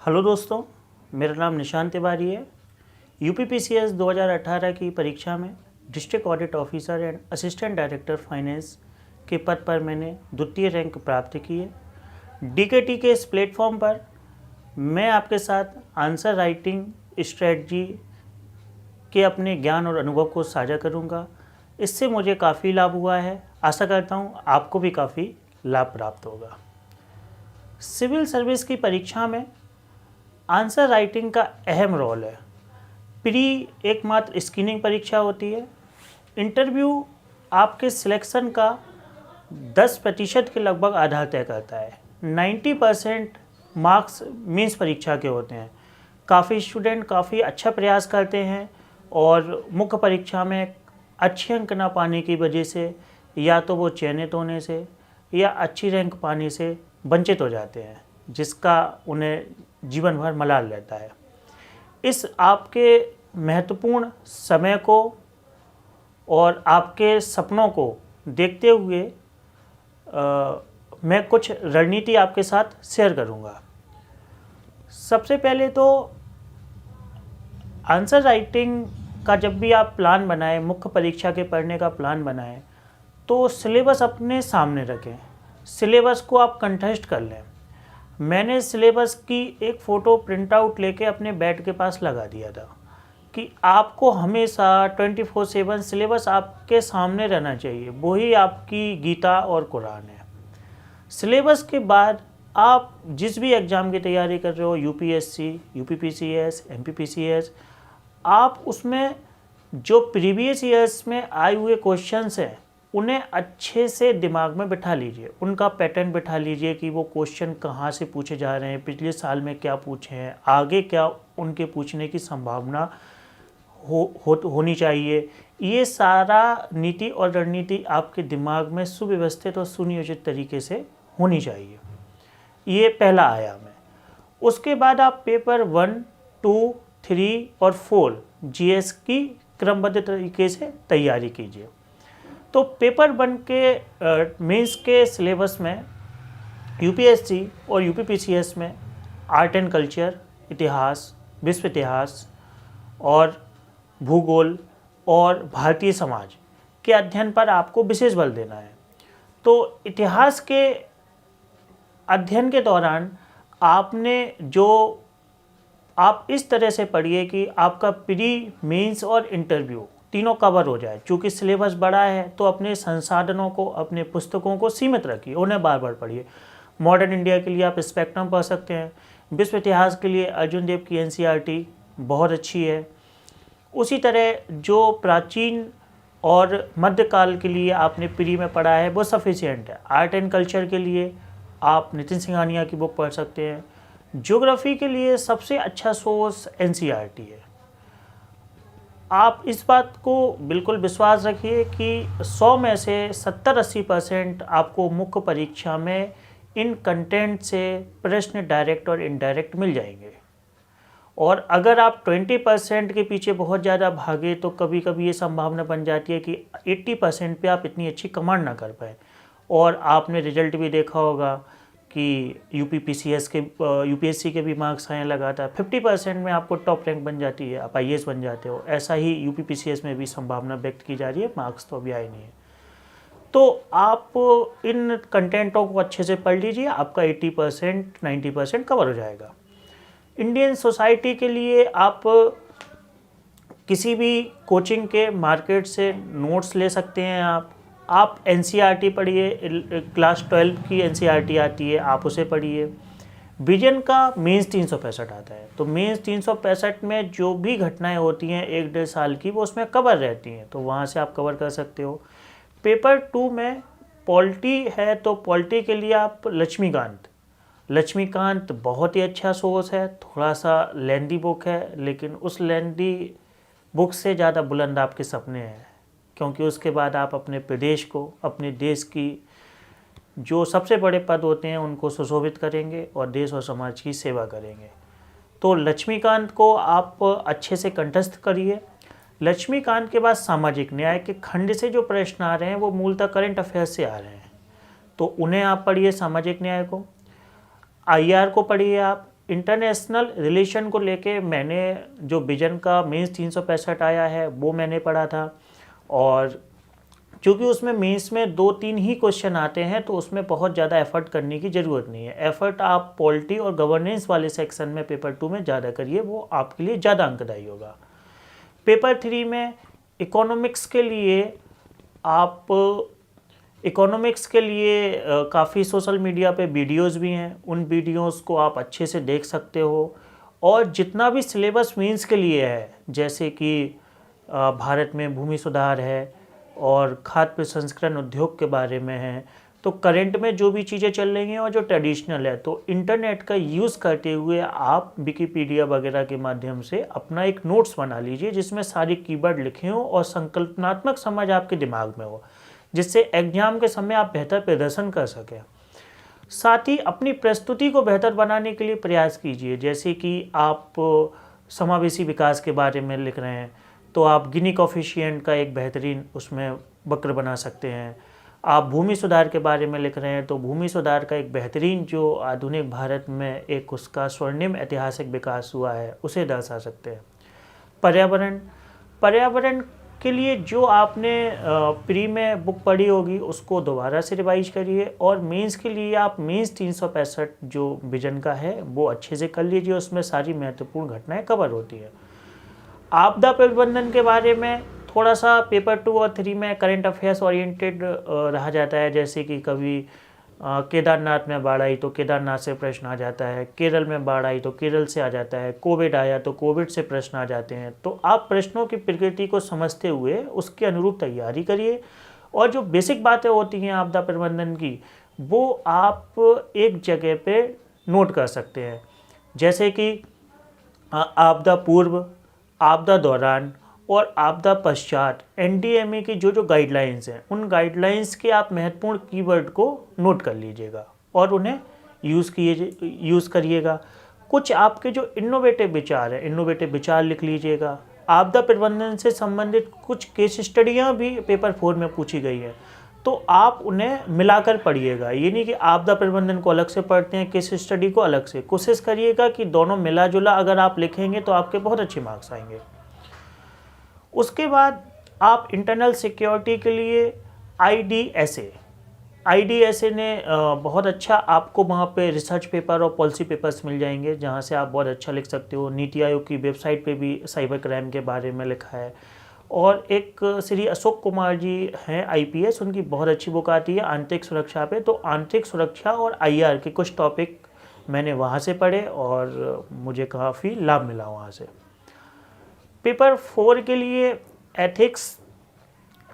Hello दोस्तों, मेरा नाम निशांत तिवारी है। यूपीपीसीएस 2018 की परीक्षा में district audit officer and assistant director finance के पद पर मैंने द्वितीय रैंक प्राप्त की है। डीकेटी के इस प्लेटफॉर्म पर मैं आपके साथ आंसर राइटिंग स्ट्रेटजी के अपने ज्ञान और अनुभव को साझा करूंगा। इससे मुझे काफ़ी लाभ हुआ है। आशा करता हूं आपको भी काफ़ी लाभ प्राप्त होगा। सिविल सर्विस की परीक्षा में आंसर राइटिंग का अहम रोल है। प्री एकमात्र स्क्रीनिंग परीक्षा होती है। इंटरव्यू आपके सिलेक्शन का 10% के लगभग आधार तय करता है। 90% मार्क्स मीन्स परीक्षा के होते हैं। काफ़ी स्टूडेंट काफ़ी अच्छा प्रयास करते हैं और मुख्य परीक्षा में अच्छे अंक ना पाने की वजह से या तो वो चयनित होने से या अच्छी रैंक पाने से वंचित हो जाते हैं, जिसका उन्हें जीवन भर मलाल रहता है। इस आपके महत्वपूर्ण समय को और आपके सपनों को देखते हुए मैं कुछ रणनीति आपके साथ शेयर करूंगा। सबसे पहले तो आंसर राइटिंग का जब भी आप प्लान बनाएं, मुख्य परीक्षा के पढ़ने का प्लान बनाएं, तो सिलेबस अपने सामने रखें। सिलेबस को आप कंठस्थ कर लें। मैंने सिलेबस की एक फ़ोटो प्रिंट आउट लेके अपने बेड के पास लगा दिया था कि आपको हमेशा 24/7 सिलेबस आपके सामने रहना चाहिए। वही आपकी गीता और कुरान है। सिलेबस के बाद आप जिस भी एग्ज़ाम की तैयारी कर रहे हो, यूपीएससी, यूपीपीसीएस, एमपीपीसीएस, आप उसमें जो प्रीवियस ईयर्स में आए हुए क्वेश्चंस हैं उन्हें अच्छे से दिमाग में बिठा लीजिए। उनका पैटर्न बिठा लीजिए कि वो क्वेश्चन कहाँ से पूछे जा रहे हैं, पिछले साल में क्या पूछे हैं, आगे क्या उनके पूछने की संभावना होनी चाहिए। ये सारा नीति और रणनीति आपके दिमाग में सुव्यवस्थित और सुनियोजित तरीके से होनी चाहिए। ये पहला आयाम है। उसके बाद आप पेपर 1, 2, 3 और 4 जीएस की क्रमबद्ध तरीके से तैयारी कीजिए। तो पेपर 1 के मेंस के सिलेबस में यूपीएससी और यूपीपीसीएस में आर्ट एंड कल्चर, इतिहास, विश्व इतिहास और भूगोल और भारतीय समाज के अध्ययन पर आपको विशेष बल देना है। तो इतिहास के अध्ययन के दौरान आप इस तरह से पढ़िए कि आपका प्री, मेंस और इंटरव्यू तीनों कवर हो जाए। चूँकि सिलेबस बड़ा है तो अपने संसाधनों को, अपने पुस्तकों को सीमित रखिए, उन्हें बार बार पढ़िए। मॉडर्न इंडिया के लिए आप स्पेक्ट्रम पढ़ सकते हैं। विश्व इतिहास के लिए अर्जुन देव की एनसीईआरटी बहुत अच्छी है। उसी तरह जो प्राचीन और मध्यकाल के लिए आपने प्री में पढ़ा है वो सफिशिएंट है। आर्ट एंड कल्चर के लिए आप नितिन सिंघानिया की बुक पढ़ सकते हैं। ज्योग्राफी के लिए सबसे अच्छा सोर्स एनसीईआरटी है। आप इस बात को बिल्कुल विश्वास रखिए कि 100 में से 70-80% आपको मुख्य परीक्षा में इन कंटेंट से प्रश्न डायरेक्ट और इनडायरेक्ट मिल जाएंगे। और अगर आप 20% के पीछे बहुत ज़्यादा भागे तो कभी कभी ये संभावना बन जाती है कि 80% पे आप इतनी अच्छी कमांड ना कर पाए। और आपने रिजल्ट भी देखा होगा कि यूपीएससी के भी मार्क्स आए लगातार 50% में आपको टॉप रैंक बन जाती है, आप आईएएस बन जाते हो। ऐसा ही यूपीपीसीएस में भी संभावना व्यक्त की जा रही है। मार्क्स तो अभी आए नहीं है। तो आप इन कंटेंटों को अच्छे से पढ़ लीजिए, आपका 80% 90% कवर हो जाएगा। इंडियन सोसाइटी के लिए आप किसी भी कोचिंग के मार्केट से नोट्स ले सकते हैं। आप एनसीईआरटी पढ़िए, क्लास 12 की एनसीईआरटी आती है, आप उसे पढ़िए। विजन का मेंस 365 आता है। तो मेंस 365 में जो भी घटनाएं होती हैं 1-1.5 साल की, वो उसमें कवर रहती हैं, तो वहाँ से आप कवर कर सकते हो। पेपर 2 में पॉलिटी है, तो पॉलिटी के लिए आप लक्ष्मीकांत बहुत ही अच्छा सोर्स है। थोड़ा सा लेंदी बुक है, लेकिन उस लेंदी बुक से ज़्यादा बुलंद आपके सपने हैं, क्योंकि उसके बाद आप अपने प्रदेश को, अपने देश की जो सबसे बड़े पद होते हैं उनको सुशोभित करेंगे और देश और समाज की सेवा करेंगे। तो लक्ष्मीकांत को आप अच्छे से कंठस्थ करिए। लक्ष्मीकांत के बाद सामाजिक न्याय के खंड से जो प्रश्न आ रहे हैं वो मूलतः करंट अफेयर्स से आ रहे हैं, तो उन्हें आप पढ़िए। सामाजिक न्याय को, आईआर को पढ़िए आप, इंटरनेशनल रिलेशन को लेके मैंने जो विजन का मेंस 365 आया है वो मैंने पढ़ा था, और चूँकि उसमें मेंस में 2-3 ही क्वेश्चन आते हैं तो उसमें बहुत ज़्यादा एफर्ट करने की ज़रूरत नहीं है। एफर्ट आप पॉलिटी और गवर्नेंस वाले सेक्शन में पेपर 2 में ज़्यादा करिए, वो आपके लिए ज़्यादा अंकदायी होगा। पेपर 3 में इकोनॉमिक्स के लिए आप काफ़ी सोशल मीडिया पे वीडियोस भी हैं, उन वीडियोस को आप अच्छे से देख सकते हो। और जितना भी सिलेबस मेंस के लिए है, जैसे कि भारत में भूमि सुधार है और खाद्य प्रसंस्करण उद्योग के बारे में है, तो करंट में जो भी चीज़ें चल रही हैं और जो ट्रेडिशनल है, तो इंटरनेट का यूज़ करते हुए आप विकिपीडिया वगैरह के माध्यम से अपना एक नोट्स बना लीजिए जिसमें सारी कीवर्ड लिखे हों और संकल्पनात्मक समझ आपके दिमाग में हो, जिससे एग्जाम के समय आप बेहतर प्रदर्शन कर सकें। साथ ही अपनी प्रस्तुति को बेहतर बनाने के लिए प्रयास कीजिए, जैसे कि आप समावेशी विकास के बारे में लिख रहे हैं तो आप गिनी कोफिशिएंट का एक बेहतरीन उसमें वक्र बना सकते हैं। आप भूमि सुधार के बारे में लिख रहे हैं तो भूमि सुधार का एक बेहतरीन जो आधुनिक भारत में एक उसका स्वर्णिम ऐतिहासिक विकास हुआ है उसे दर्शा सकते हैं। पर्यावरण के लिए जो आपने प्री में बुक पढ़ी होगी उसको दोबारा से रिवाइज करिए, और मेंस के लिए आप मेंस 365 जो विजन का है वो अच्छे से कर लीजिए, उसमें सारी महत्वपूर्ण घटनाएं कवर होती है। आपदा प्रबंधन के बारे में थोड़ा सा पेपर 2 और 3 में करंट अफेयर्स ओरिएंटेड रहा जाता है, जैसे कि कभी केदारनाथ में बाढ़ आई तो केदारनाथ से प्रश्न आ जाता है, केरल में बाढ़ आई तो केरल से आ जाता है, कोविड आया तो कोविड से प्रश्न आ जाते हैं। तो आप प्रश्नों की प्रकृति को समझते हुए उसके अनुरूप तैयारी करिए, और जो बेसिक बातें होती हैं आपदा प्रबंधन की वो आप एक जगह पे नोट कर सकते हैं, जैसे कि आपदा पूर्व, आपदा दौरान और आपदा पश्चात एनडीएमए की जो गाइडलाइंस हैं उन गाइडलाइंस के आप महत्वपूर्ण कीवर्ड को नोट कर लीजिएगा और उन्हें यूज़ करिएगा। कुछ आपके जो इनोवेटिव विचार लिख लीजिएगा। आपदा प्रबंधन से संबंधित कुछ केस स्टडियाँ भी पेपर 4 में पूछी गई है, तो आप उन्हें मिलाकर पढ़िएगा। ये नहीं कि आपदा प्रबंधन को अलग से पढ़ते हैं, केस स्टडी को अलग से। कोशिश करिएगा कि दोनों मिला जुला अगर आप लिखेंगे तो आपके बहुत अच्छे मार्क्स आएंगे। उसके बाद आप इंटरनल सिक्योरिटी के लिए IDSA ने बहुत अच्छा आपको वहाँ पे रिसर्च पेपर और पॉलिसी पेपर्स मिल जाएंगे, जहाँ से आप बहुत अच्छा लिख सकते हो। नीति आयोग की वेबसाइट पे भी साइबर क्राइम के बारे में लिखा है। और एक श्री अशोक कुमार जी हैं IPS, उनकी बहुत अच्छी बुक आती है आंतरिक सुरक्षा पे। तो आंतरिक सुरक्षा और IR के कुछ टॉपिक मैंने वहाँ से पढ़े और मुझे काफ़ी लाभ मिला वहाँ से। पेपर 4 के लिए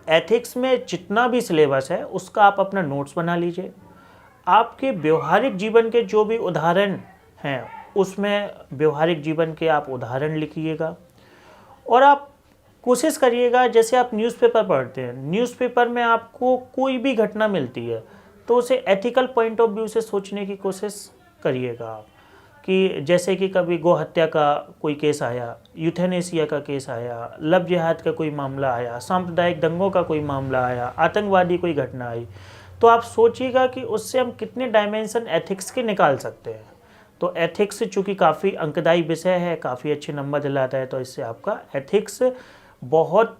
एथिक्स में जितना भी सिलेबस है उसका आप अपना नोट्स बना लीजिए। आपके व्यवहारिक जीवन के जो भी उदाहरण हैं उसमें व्यवहारिक जीवन के आप उदाहरण लिखिएगा, और आप कोशिश करिएगा, जैसे आप न्यूज़पेपर पढ़ते हैं, न्यूज़पेपर में आपको कोई भी घटना मिलती है तो उसे एथिकल पॉइंट ऑफ व्यू से सोचने की कोशिश करिएगा आप, कि जैसे कि कभी गौ हत्या का कोई केस आया, यूथेनेसिया का केस आया, लव जिहाद का कोई मामला आया, सांप्रदायिक दंगों का कोई मामला आया, आतंकवादी कोई घटना आई, तो आप सोचिएगा कि उससे हम कितने डायमेंशन एथिक्स के निकाल सकते हैं। तो एथिक्स चूँकि काफ़ी अंकदायी विषय है, काफ़ी अच्छे नंबर दिलाता है, तो इससे आपका एथिक्स बहुत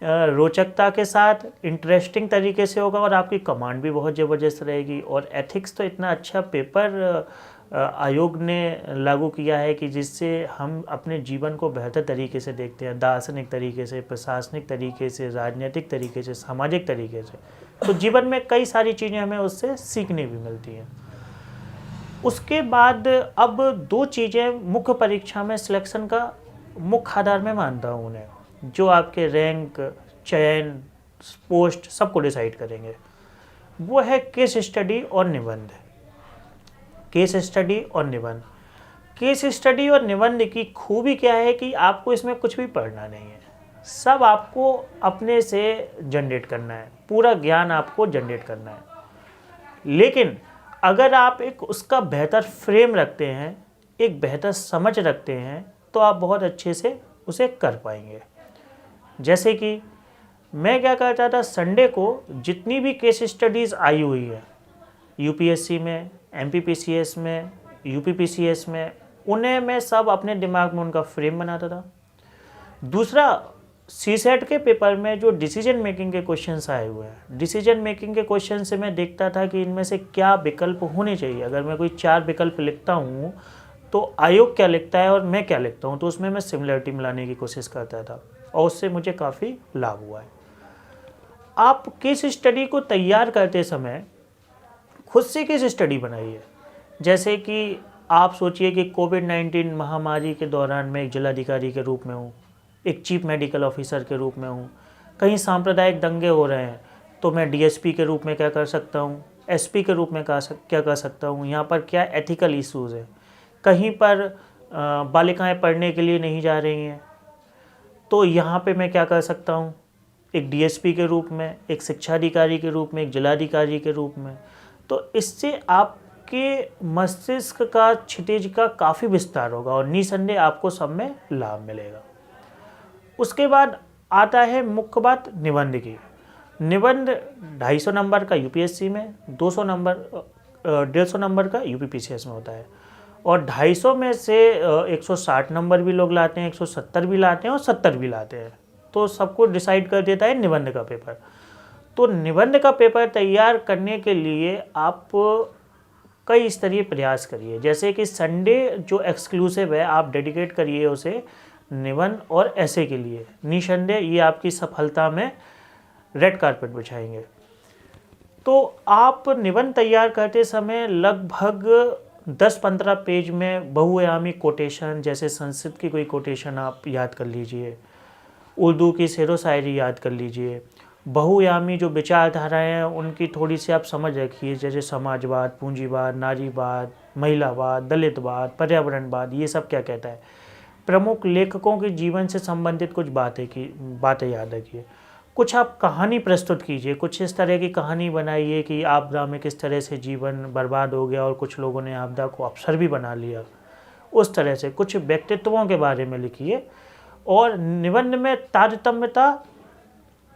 रोचकता के साथ इंटरेस्टिंग तरीके से होगा और आपकी कमांड भी बहुत ज़बरदस्त रहेगी। और एथिक्स तो इतना अच्छा पेपर आयोग ने लागू किया है कि जिससे हम अपने जीवन को बेहतर तरीके से देखते हैं, दार्शनिक तरीके से, प्रशासनिक तरीके से, राजनीतिक तरीके से, सामाजिक तरीके से। तो जीवन में कई सारी चीज़ें हमें उससे सीखने भी मिलती हैं। उसके बाद अब 2 चीज़ें मुख्य परीक्षा में सिलेक्शन का मुख्य आधार में मानता हूँ उन्हें, जो आपके रैंक, चयन, पोस्ट सबको डिसाइड करेंगे। वो है केस स्टडी और निबंध। केस स्टडी और निबंध की खूबी क्या है कि आपको इसमें कुछ भी पढ़ना नहीं है, सब आपको अपने से जनरेट करना है, पूरा ज्ञान आपको जनरेट करना है। लेकिन अगर आप एक उसका बेहतर फ्रेम रखते हैं, एक बेहतर समझ रखते हैं, तो आप बहुत अच्छे से उसे कर पाएंगे। जैसे कि मैं क्या करता था, संडे को जितनी भी केस स्टडीज़ आई हुई है UPSC में, MPPCS में, यूपीपीसीएस में, उन्हें मैं सब अपने दिमाग में उनका फ्रेम बनाता था। दूसरा, सीसेट के पेपर में जो डिसीजन मेकिंग के क्वेश्चंस आए हुए हैं, डिसीजन मेकिंग के क्वेश्चन से मैं देखता था कि इनमें से क्या विकल्प होने चाहिए। अगर मैं कोई 4 विकल्प लिखता हूँ तो आयोग क्या लिखता है और मैं क्या लिखता हूँ, तो उसमें मैं सिमिलरिटी मिलाने की कोशिश करता था और उससे मुझे काफ़ी लाभ हुआ है। आप केस स्टडी को तैयार करते समय खुद से केस स्टडी बनाइए। जैसे कि आप सोचिए कि कोविड-19 महामारी के दौरान मैं एक जिलाधिकारी के रूप में हूँ, एक चीफ मेडिकल ऑफिसर के रूप में हूँ, कहीं सांप्रदायिक दंगे हो रहे हैं तो मैं डीएसपी के रूप में क्या कर सकता हूँ, एसपी के रूप में क्या कर सकता हूँ, यहाँ पर क्या एथिकल इश्यूज़ हैं, कहीं पर बालिकाएं पढ़ने के लिए नहीं जा रही हैं तो यहाँ पे मैं क्या कर सकता हूँ, एक डीएसपी के रूप में, एक शिक्षा अधिकारी के रूप में, एक जिलाधिकारी के रूप में। तो इससे आपके मस्तिष्क का, क्षितिज का काफ़ी विस्तार होगा और निसंदेह आपको सब में लाभ मिलेगा। उसके बाद आता है मुख्य बात निबंध की। निबंध 250 नंबर का यूपीएससी में, 200 नंबर 150 नंबर का यूपीपीसीएस में होता है और 250 में से 160 नंबर भी लोग लाते हैं, 170 भी लाते हैं और 70 भी लाते हैं। तो सबको डिसाइड कर देता है निबंध का पेपर। तो निबंध का पेपर तैयार करने के लिए आप कई स्तरीय प्रयास करिए। जैसे कि संडे जो एक्सक्लूसिव है आप डेडिकेट करिए उसे निबंध और ऐसे के लिए, निसंदेह ये आपकी सफलता में रेड कारपेट बिछाएंगे। तो आप निबंध तैयार करते समय लगभग 10-15 पेज में बहुआयामी कोटेशन, जैसे संस्कृत की कोई कोटेशन आप याद कर लीजिए, उर्दू की शेरो शायरी याद कर लीजिए, बहुआयामी जो विचारधाराएँ हैं उनकी थोड़ी सी आप समझ रखिए, जैसे समाजवाद, पूंजीवाद, नारीवाद, महिलावाद, दलितवाद, पर्यावरणवाद, ये सब क्या कहता है। प्रमुख लेखकों के जीवन से संबंधित कुछ बातें याद रखिए। कुछ आप कहानी प्रस्तुत कीजिए, कुछ इस तरह की कहानी बनाइए कि आपदा में किस तरह से जीवन बर्बाद हो गया और कुछ लोगों ने आपदा को अवसर भी बना लिया। उस तरह से कुछ व्यक्तित्वों के बारे में लिखिए और निबंध में तारतम्यता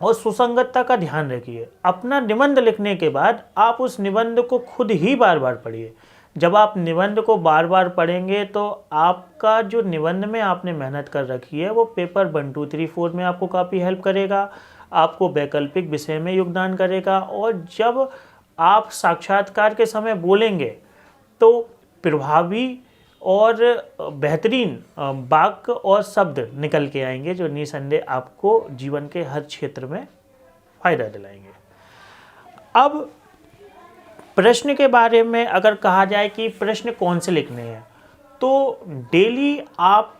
और सुसंगतता का ध्यान रखिए। अपना निबंध लिखने के बाद आप उस निबंध को खुद ही बार बार पढ़िए। जब आप निबंध को बार बार पढ़ेंगे तो आपका जो निबंध में आपने मेहनत कर रखी है वो पेपर 1, 2, 3, 4 में आपको काफ़ी हेल्प करेगा, आपको वैकल्पिक विषय में योगदान करेगा और जब आप साक्षात्कार के समय बोलेंगे तो प्रभावी और बेहतरीन वाक्य और शब्द निकल के आएंगे जो निसंदेह आपको जीवन के हर क्षेत्र में फ़ायदा दिलाएंगे। अब प्रश्न के बारे में अगर कहा जाए कि प्रश्न कौन से लिखने हैं, तो डेली आप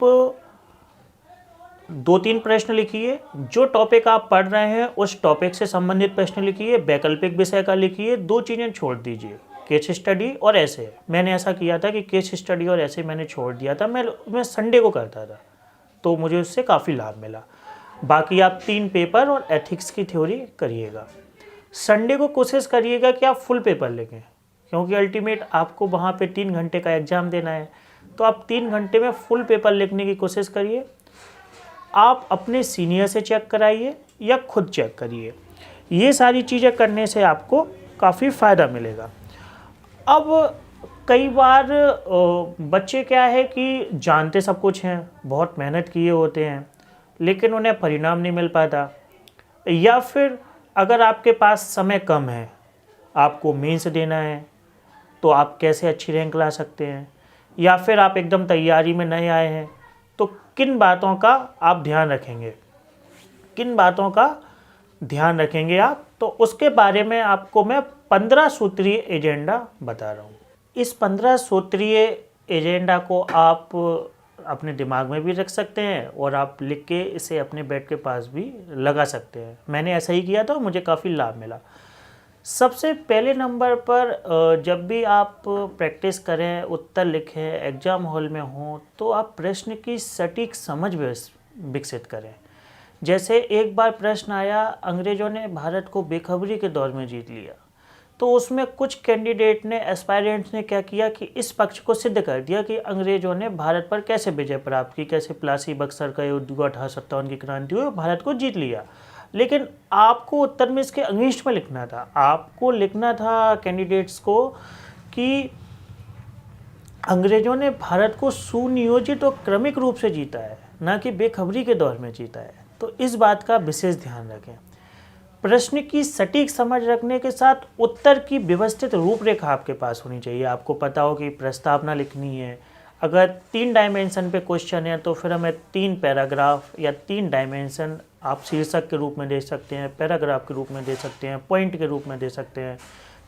2-3 प्रश्न लिखिए। जो टॉपिक आप पढ़ रहे हैं उस टॉपिक से संबंधित प्रश्न लिखिए, वैकल्पिक विषय का लिखिए। 2 चीज़ें छोड़ दीजिए, केस स्टडी और ऐसे। मैंने ऐसा किया था कि केस स्टडी और ऐसे मैंने छोड़ दिया था, मैं संडे को करता था तो मुझे उससे काफ़ी लाभ मिला। बाकी आप 3 पेपर और एथिक्स की थ्योरी करिएगा। संडे को कोशिश करिएगा कि आप फुल पेपर लिखें, क्योंकि अल्टीमेट आपको वहाँ पे 3 घंटे का एग्ज़ाम देना है। तो आप 3 घंटे में फुल पेपर लिखने की कोशिश करिए। आप अपने सीनियर से चेक कराइए या खुद चेक करिए। ये सारी चीज़ें करने से आपको काफ़ी फ़ायदा मिलेगा। अब कई बार बच्चे क्या है कि जानते सब कुछ हैं, बहुत मेहनत किए होते हैं, लेकिन उन्हें परिणाम नहीं मिल पाता। या फिर अगर आपके पास समय कम है, आपको मेंस देना है, तो आप कैसे अच्छी रैंक ला सकते हैं। या फिर आप एकदम तैयारी में नए आए हैं, तो किन बातों का आप ध्यान रखेंगे, किन बातों का ध्यान रखेंगे आप, तो उसके बारे में आपको मैं 15 सूत्रीय एजेंडा बता रहा हूँ। इस 15 सूत्रीय एजेंडा को आप अपने दिमाग में भी रख सकते हैं और आप लिख के इसे अपने बेड के पास भी लगा सकते हैं। मैंने ऐसा ही किया था, मुझे काफ़ी लाभ मिला। सबसे पहले नंबर पर जब भी आप प्रैक्टिस करें, उत्तर लिखें, एग्ज़ाम हॉल में हों, तो आप प्रश्न की सटीक समझ विकसित करें। जैसे एक बार प्रश्न आया, अंग्रेज़ों ने भारत को बेखबरी के दौर में जीत लिया, तो उसमें कुछ कैंडिडेट ने, एस्पायरेंट्स ने क्या किया कि इस पक्ष को सिद्ध कर दिया कि अंग्रेज़ों ने भारत पर कैसे विजय प्राप्त की, कैसे प्लासी बक्सर का युद्ध, 1857 की क्रांति हुई, भारत को जीत लिया। लेकिन आपको उत्तर में इसके अगेंस्ट में लिखना था। आपको लिखना था कैंडिडेट्स को कि अंग्रेजों ने भारत को सुनियोजित और क्रमिक रूप से जीता है, ना कि बेखबरी के दौर में जीता है। तो इस बात का विशेष ध्यान रखें। प्रश्न की सटीक समझ रखने के साथ उत्तर की व्यवस्थित रूपरेखा आपके पास होनी चाहिए। आपको पता हो कि प्रस्तावना लिखनी है, अगर 3 डायमेंशन पे क्वेश्चन है तो फिर हमें 3 पैराग्राफ या 3 डायमेंशन आप शीर्षक के रूप में दे सकते हैं, पैराग्राफ के रूप में दे सकते हैं, पॉइंट के रूप में दे सकते हैं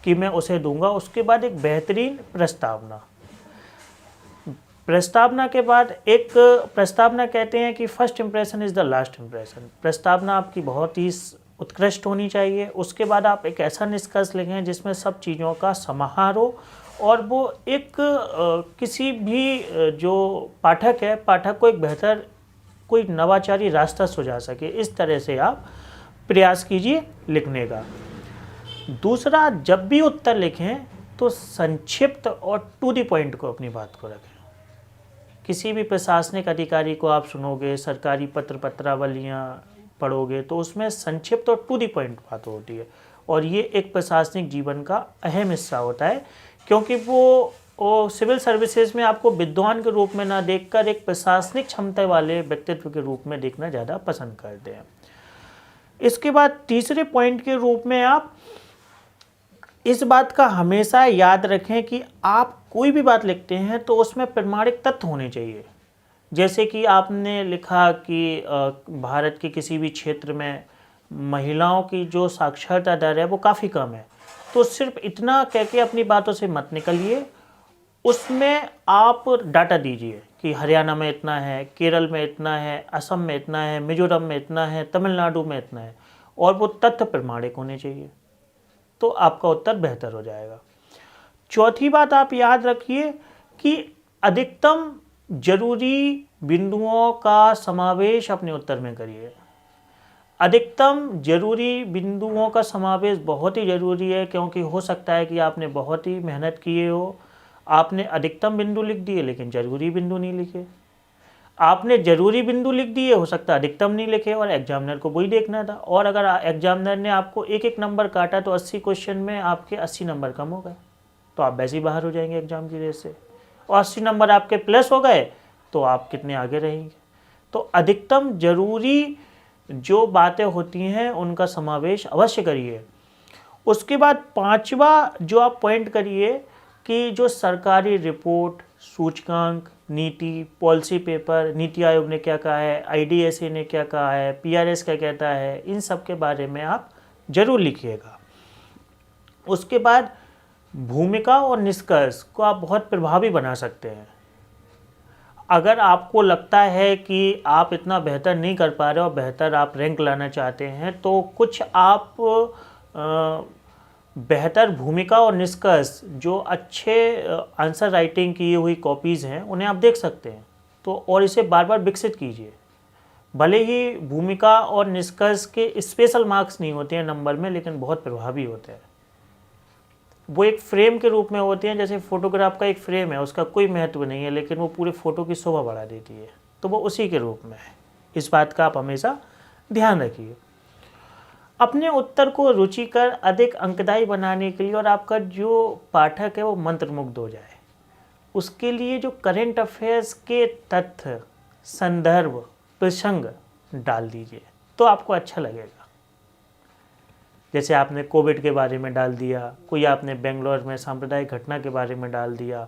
कि मैं उसे दूंगा। उसके बाद एक बेहतरीन प्रस्तावना, प्रस्तावना के बाद एक प्रस्तावना कहते हैं कि first impression is the last impression. प्रस्तावना आपकी बहुत ही उत्कृष्ट होनी चाहिए। उसके बाद आप एक ऐसा निष्कर्ष लिखें जिसमें सब चीज़ों का समाहार हो और वो एक किसी भी जो पाठक है, पाठक को एक बेहतर कोई नवाचारी रास्ता सुझा सके। इस तरह से आप प्रयास कीजिए लिखने का। दूसरा, जब भी उत्तर लिखें तो संक्षिप्त और टू द पॉइंट को अपनी बात को रखें। किसी भी प्रशासनिक अधिकारी को आप सुनोगे, सरकारी पत्रावलियाँ पढ़ोगे तो उसमें संक्षिप्त और टू द पॉइंट बात होती है, और ये एक प्रशासनिक जीवन का अहम हिस्सा होता है, क्योंकि वो सिविल सर्विसेज में आपको विद्वान के रूप में ना देखकर एक प्रशासनिक क्षमता वाले व्यक्तित्व के रूप में देखना ज़्यादा पसंद करते हैं। इसके बाद तीसरे पॉइंट के रूप में आप इस बात का हमेशा याद रखें कि आप कोई भी बात लिखते हैं तो उसमें प्रमाणिक तथ्य होने चाहिए। जैसे कि आपने लिखा कि भारत के किसी भी क्षेत्र में महिलाओं की जो साक्षरता दर है वो काफ़ी कम है, तो सिर्फ इतना कह के अपनी बातों से मत निकलिए। उसमें आप डाटा दीजिए कि हरियाणा में इतना है, केरल में इतना है, असम में इतना है, मिजोरम में इतना है, तमिलनाडु में इतना है, और वो तथ्य प्रमाणिक होने चाहिए, तो आपका उत्तर बेहतर हो जाएगा। चौथी बात आप याद रखिए कि अधिकतम जरूरी बिंदुओं का समावेश अपने उत्तर में करिए। अधिकतम जरूरी बिंदुओं का समावेश बहुत ही ज़रूरी है, क्योंकि हो सकता है कि आपने बहुत ही मेहनत किए हो, आपने अधिकतम बिंदु लिख दिए लेकिन जरूरी बिंदु नहीं लिखे। आपने जरूरी बिंदु लिख दिए, हो सकता है अधिकतम नहीं लिखे, और एग्जामिनर को वही देखना था। और अगर एग्जामिनर ने आपको एक एक नंबर काटा तो 80 क्वेश्चन में आपके 80 नंबर कम हो गए, तो आप वैसे ही बाहर हो जाएंगे एग्जाम की रेस से। और 80 नंबर आपके प्लस हो गए तो आप कितने आगे रहेंगे। तो अधिकतम जरूरी जो बातें होती हैं उनका समावेश अवश्य करिए। उसके बाद पांचवा जो आप पॉइंट करिए कि जो सरकारी रिपोर्ट, सूचकांक, नीति, पॉलिसी पेपर, नीति आयोग ने क्या कहा है, IDSA ने क्या कहा है, PRS क्या कहता है, इन सब के बारे में आप जरूर लिखिएगा। उसके बाद भूमिका और निष्कर्ष को आप बहुत प्रभावी बना सकते हैं। अगर आपको लगता है कि आप इतना बेहतर नहीं कर पा रहे और बेहतर आप रैंक लाना चाहते हैं, तो कुछ आप बेहतर भूमिका और निष्कर्ष जो अच्छे आंसर राइटिंग की हुई कॉपीज़ हैं उन्हें आप देख सकते हैं, तो और इसे बार बार विकसित कीजिए। भले ही भूमिका और निष्कर्ष के स्पेशल मार्क्स नहीं होते हैं नंबर में, लेकिन बहुत प्रभावी होते हैं। वो एक फ्रेम के रूप में होते हैं, जैसे फोटोग्राफ का एक फ्रेम है, उसका कोई महत्व नहीं है लेकिन वो पूरे फ़ोटो की शोभा बढ़ा देती है, तो वो उसी के रूप में है। इस बात का आप हमेशा ध्यान रखिए। अपने उत्तर को रुचिकर अधिक अंकदायी बनाने के लिए और आपका जो पाठक है वो मंत्रमुग्ध हो जाए, उसके लिए जो करंट अफेयर्स के तथ्य, संदर्भ, प्रसंग डाल दीजिए, तो आपको अच्छा लगेगा। जैसे आपने कोविड के बारे में डाल दिया, कोई आपने बेंगलोर में सांप्रदायिक घटना के बारे में डाल दिया,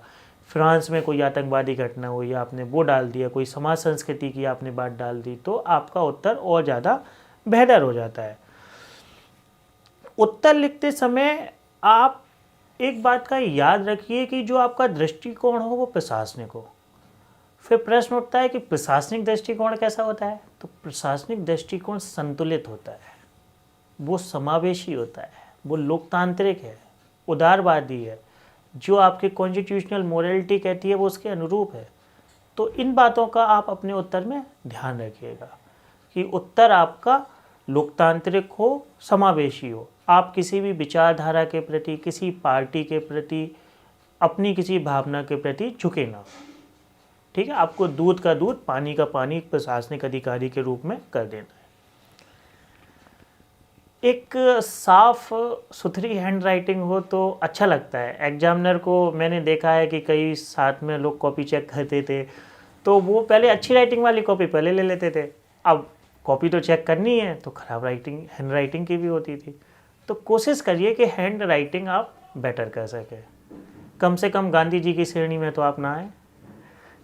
फ्रांस में कोई आतंकवादी घटना हुई आपने वो डाल दिया, कोई समाज संस्कृति की आपने बात डाल दी, तो आपका उत्तर और ज़्यादा बेहतर हो जाता है। उत्तर लिखते समय आप एक बात का याद रखिए कि जो आपका दृष्टिकोण हो वो प्रशासनिक हो। फिर प्रश्न उठता है कि प्रशासनिक दृष्टिकोण कैसा होता है, तो प्रशासनिक दृष्टिकोण संतुलित होता है, वो समावेशी होता है, वो लोकतांत्रिक है, उदारवादी है, जो आपकी कॉन्स्टिट्यूशनल मोरालिटी कहती है वो उसके अनुरूप है। तो इन बातों का आप अपने उत्तर में ध्यान रखिएगा कि उत्तर आपका लोकतांत्रिक हो, समावेशी हो, आप किसी भी विचारधारा के प्रति, किसी पार्टी के प्रति, अपनी किसी भावना के प्रति झुके ना। ठीक है, आपको दूध का दूध, पानी का पानी प्रशासनिक अधिकारी के रूप में कर देना है। एक साफ सुथरी हैंड राइटिंग हो तो अच्छा लगता है। एग्जामिनर को मैंने देखा है कि कई साथ में लोग कॉपी चेक करते थे, तो वो पहले अच्छी राइटिंग वाली कॉपी पहले ले लेते थे। अब कॉपी तो चेक करनी है तो ख़राब राइटिंग हैंड राइटिंग की भी होती थी। तो कोशिश करिए कि हैंड राइटिंग आप बेटर कर सकें। कम से कम गांधी जी की श्रेणी में तो आप ना आए।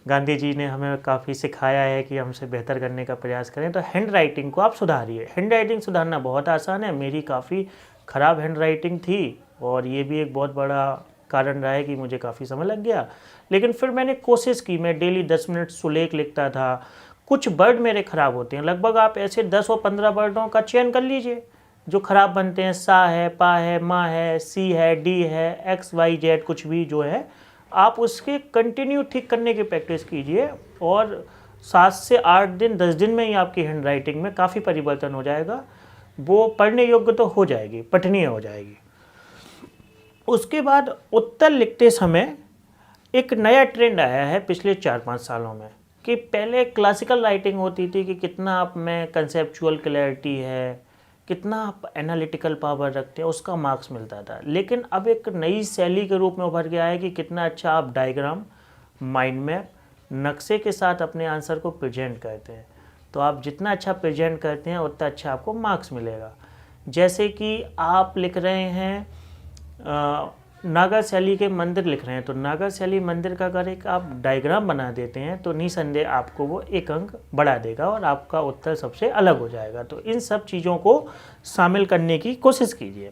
गांधी जी ने हमें काफ़ी सिखाया है कि हमसे बेहतर करने का प्रयास करें, तो हैंड राइटिंग को आप सुधारिए। हैंड राइटिंग सुधारना बहुत आसान है। मेरी काफ़ी ख़राब हैंड राइटिंग थी और ये भी एक बहुत बड़ा कारण रहा है कि मुझे काफ़ी समय लग गया, लेकिन फिर मैंने कोशिश की। मैं डेली 10 मिनट सुलेख लिखता था। कुछ वर्ड मेरे ख़राब होते हैं, लगभग आप ऐसे 10 और 15 वर्डों का चयन कर लीजिए जो ख़राब बनते हैं। सा है, पा है, माँ है, सी है, डी है, एक्स वाई जेड कुछ भी जो है, आप उसके कंटिन्यू ठीक करने की प्रैक्टिस कीजिए और 7 से 8 दिन 10 दिन में ही आपकी हैंड राइटिंग में काफ़ी परिवर्तन हो जाएगा। वो पढ़ने योग्य तो हो जाएगी, पठनीय हो जाएगी। उसके बाद उत्तर लिखते समय एक नया ट्रेंड आया है पिछले 4-5 सालों में कि पहले क्लासिकल राइटिंग होती थी कि कितना आप में कंसेप्चुअल क्लैरिटी है, कितना आप एनालिटिकल पावर रखते हैं, उसका मार्क्स मिलता था। लेकिन अब एक नई शैली के रूप में उभर गया है कि कितना अच्छा आप डायग्राम, माइंड मैप, नक्शे के साथ अपने आंसर को प्रेजेंट करते हैं। तो आप जितना अच्छा प्रेजेंट करते हैं उतना अच्छा आपको मार्क्स मिलेगा। जैसे कि आप लिख रहे हैं नागर शैली के मंदिर लिख रहे हैं, तो नागर शैली मंदिर का अगर एक आप डायग्राम बना देते हैं तो निसंदेह आपको वो 1 अंक बढ़ा देगा और आपका उत्तर सबसे अलग हो जाएगा। तो इन सब चीज़ों को शामिल करने की कोशिश कीजिए।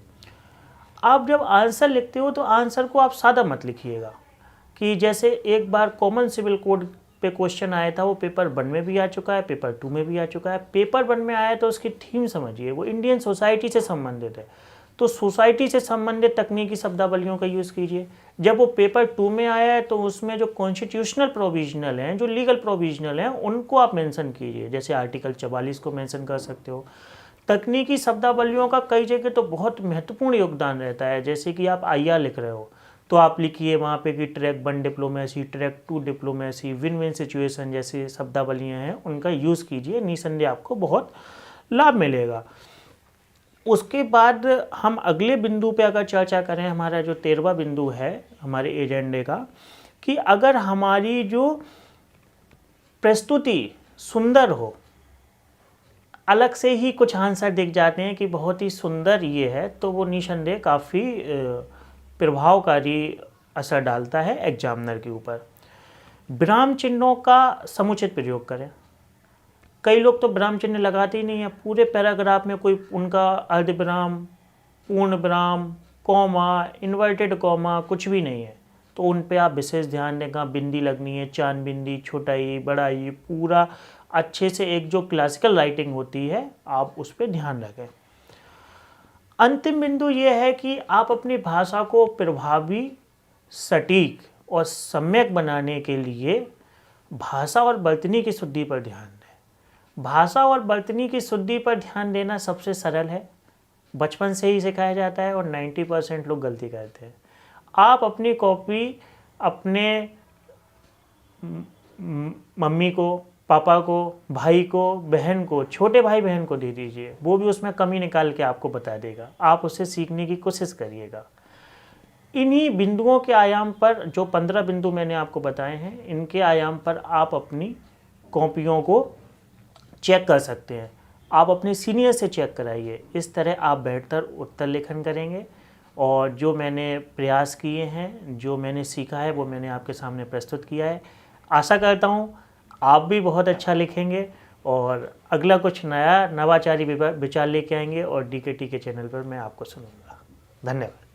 आप जब आंसर लिखते हो तो आंसर को आप सादा मत लिखिएगा कि जैसे एक बार कॉमन सिविल कोड पे क्वेश्चन आया था, वो पेपर 1 में भी आ चुका है, पेपर 2 में भी आ चुका है। पेपर 1 में आया तो उसकी थीम समझिए, वो इंडियन सोसाइटी से संबंधित है, तो सोसाइटी से संबंधित तकनीकी शब्दावलियों का यूज़ कीजिए। जब वो पेपर 2 में आया है तो उसमें जो कॉन्स्टिट्यूशनल प्रोविजनल हैं, जो लीगल प्रोविजनल हैं, उनको आप मेंशन कीजिए। जैसे आर्टिकल 44 को मेंशन कर सकते हो। तकनीकी शब्दावलियों का कई जगह तो बहुत महत्वपूर्ण योगदान रहता है। जैसे कि आप IR लिख रहे हो तो आप लिखिए वहाँ पे कि track 1 diplomacy, track 2 diplomacy, win win situation जैसे शब्दावलियाँ हैं, उनका यूज़ कीजिए। निसंदेह आपको बहुत लाभ मिलेगा। उसके बाद हम अगले बिंदु पे अगर चर्चा करें, हमारा जो 13वां बिंदु है हमारे एजेंडे का, कि अगर हमारी जो प्रस्तुति सुंदर हो, अलग से ही कुछ आंसर दिख जाते हैं कि बहुत ही सुंदर ये है, तो वो निसंदेह काफ़ी प्रभावकारी असर डालता है एग्जामिनर के ऊपर। विराम चिन्हों का समुचित प्रयोग करें। कई लोग तो विराम चिन्ह लगाते ही नहीं है। पूरे पैराग्राफ में कोई उनका अर्धविराम, पूर्ण विराम, कॉमा, इन्वर्टेड कॉमा कुछ भी नहीं है, तो उन पे आप विशेष ध्यान दें। कहाँ बिंदी लगनी है, चांद बिंदी, छोटा ई, बड़ा ई, पूरा अच्छे से एक जो क्लासिकल राइटिंग होती है आप उस पर ध्यान रखें। अंतिम बिंदु ये है कि आप अपनी भाषा को प्रभावी, सटीक और सम्यक बनाने के लिए भाषा और वर्तनी की शुद्धि पर ध्यान दें। भाषा और वर्तनी की शुद्धि पर ध्यान देना सबसे सरल है, बचपन से ही सिखाया जाता है और 90% लोग गलती करते हैं। आप अपनी कॉपी अपने मम्मी को, पापा को, भाई को, बहन को, छोटे भाई बहन को दे दीजिए, वो भी उसमें कमी निकाल के आपको बता देगा। आप उससे सीखने की कोशिश करिएगा। इन्हीं बिंदुओं के आयाम पर, जो 15 बिंदु मैंने आपको बताए हैं, इनके आयाम पर आप अपनी कॉपियों को चेक कर सकते हैं। आप अपने सीनियर से चेक कराइए। इस तरह आप बेहतर उत्तर लेखन करेंगे। और जो मैंने प्रयास किए हैं, जो मैंने सीखा है, वो मैंने आपके सामने प्रस्तुत किया है। आशा करता हूँ आप भी बहुत अच्छा लिखेंगे और अगला कुछ नया नवाचारी विचार लेके आएंगे और DKT के चैनल पर मैं आपको सुनूंगा। धन्यवाद।